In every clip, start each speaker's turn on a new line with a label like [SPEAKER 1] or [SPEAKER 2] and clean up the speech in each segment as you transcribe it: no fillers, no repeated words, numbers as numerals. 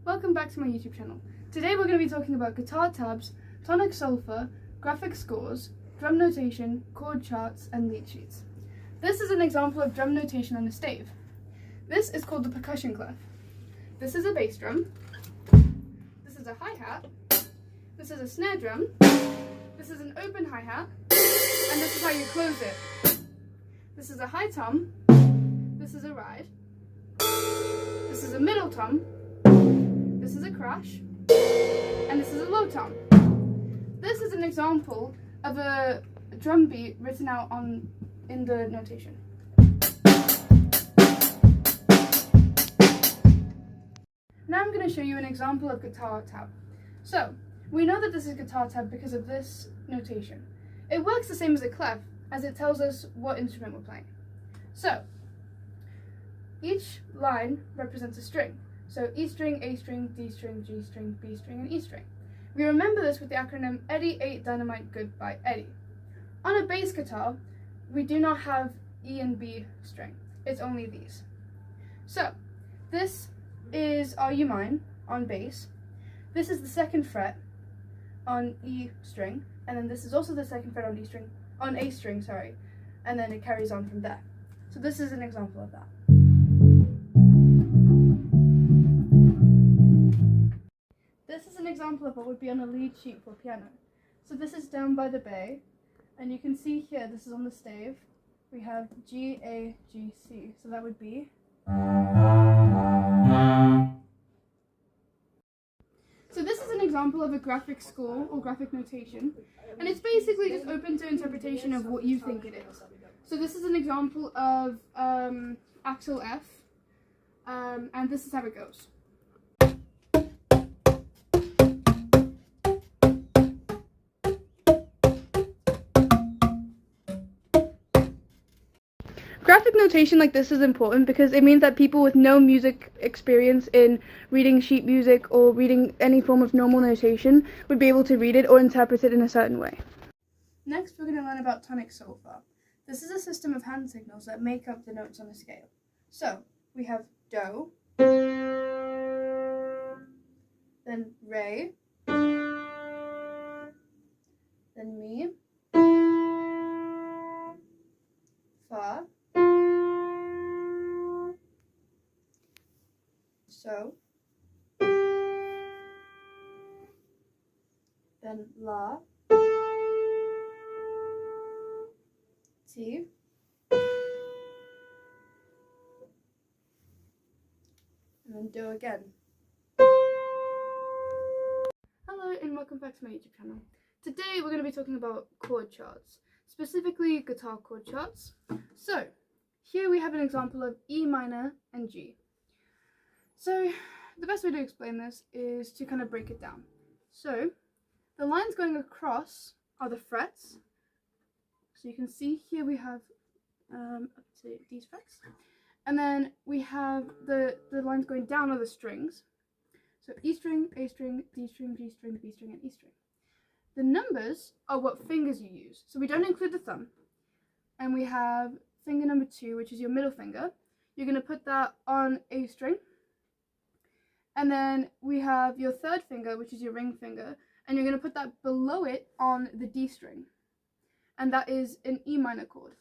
[SPEAKER 1] Welcome back to my YouTube channel. Today we're going to be talking about guitar tabs, tonic solfa, graphic scores, drum notation, chord charts, and lead sheets. This is an example of drum notation on a stave. This is called the percussion clef. This is a bass drum. This is a hi-hat. This is a snare drum. This is an open hi-hat. And this is how you close it. This is a high tom. This is a ride. This is a middle tom. This is a crash. And this is a low tom. This is an example of a drum beat written out in the notation. Now I'm going to show you an example of guitar tab. So, we know that this is guitar tab because of this notation. It works the same as a clef, as it tells us what instrument we're playing. So, each line represents a string. So E string, A string, D string, G string, B string, and E string. We remember this with the acronym Eddie ate dynamite good by Eddie. On a bass guitar, we do not have E and B string. It's only these. So, this is our U mine on bass. This is the second fret on E string, and then this is also the second fret on A string, sorry, and then it carries on from there. So this is an example of that. This is an example of what would be on a lead sheet for piano. So this is down by the bay, and you can see here, this is on the stave, we have G, A, G, C. So that would be. So this is an example of a graphic score or graphic notation, and it's basically just open to interpretation of what you think it is. So this is an example of Axel F, and this is how it goes. Graphic notation like this is important because it means that people with no music experience in reading sheet music or reading any form of normal notation would be able to read it or interpret it in a certain way. Next, we're going to learn about tonic solfa. This is a system of hand signals that make up the notes on a scale. So, we have do, then re, then mi, fa, so, then la, ti, and then do again. Hello and welcome back to my YouTube channel. Today we're going to be talking about chord charts, specifically guitar chord charts. So, here we have an example of E minor and G. So, the best way to explain this is to kind of break it down. So, the lines going across are the frets. So you can see here we have up to these frets. And then we have the lines going down are the strings. So E string, A string, D string, G string, B string, and E string. The numbers are what fingers you use. So we don't include the thumb. And we have finger number 2, which is your middle finger. You're going to put that on A string. And then we have your third finger, which is your ring finger, and you're going to put that below it on the D string. And that is an E minor chord.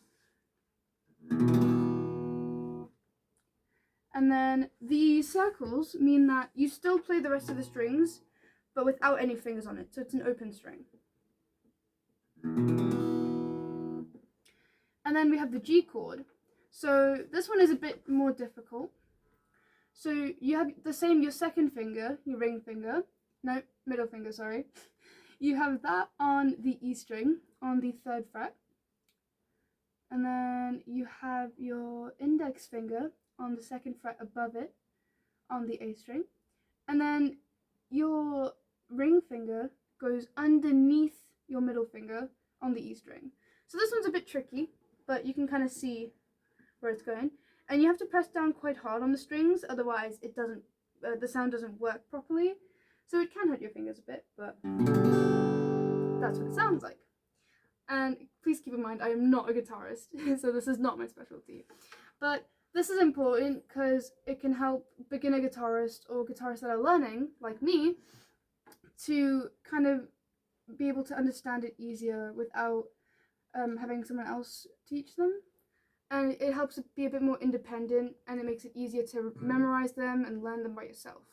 [SPEAKER 1] And then the circles mean that you still play the rest of the strings, but without any fingers on it, so it's an open string. And then we have the G chord. So this one is a bit more difficult. So you have the same, your second finger, your ring finger, no, middle finger, sorry. You have that on the E string, on the 3rd fret. And then you have your index finger on the 2nd fret above it, on the A string. And then your ring finger goes underneath your middle finger on the E string. So this one's a bit tricky, but you can kind of see where it's going. And you have to press down quite hard on the strings, otherwise it doesn't, the sound doesn't work properly. So it can hurt your fingers a bit, but that's what it sounds like. And please keep in mind, I am not a guitarist, so this is not my specialty. But This is important because it can help beginner guitarists or guitarists that are learning, like me, to kind of be able to understand it easier without having someone else teach them. And it helps it be a bit more independent, and it makes it easier to memorize them and learn them by yourself.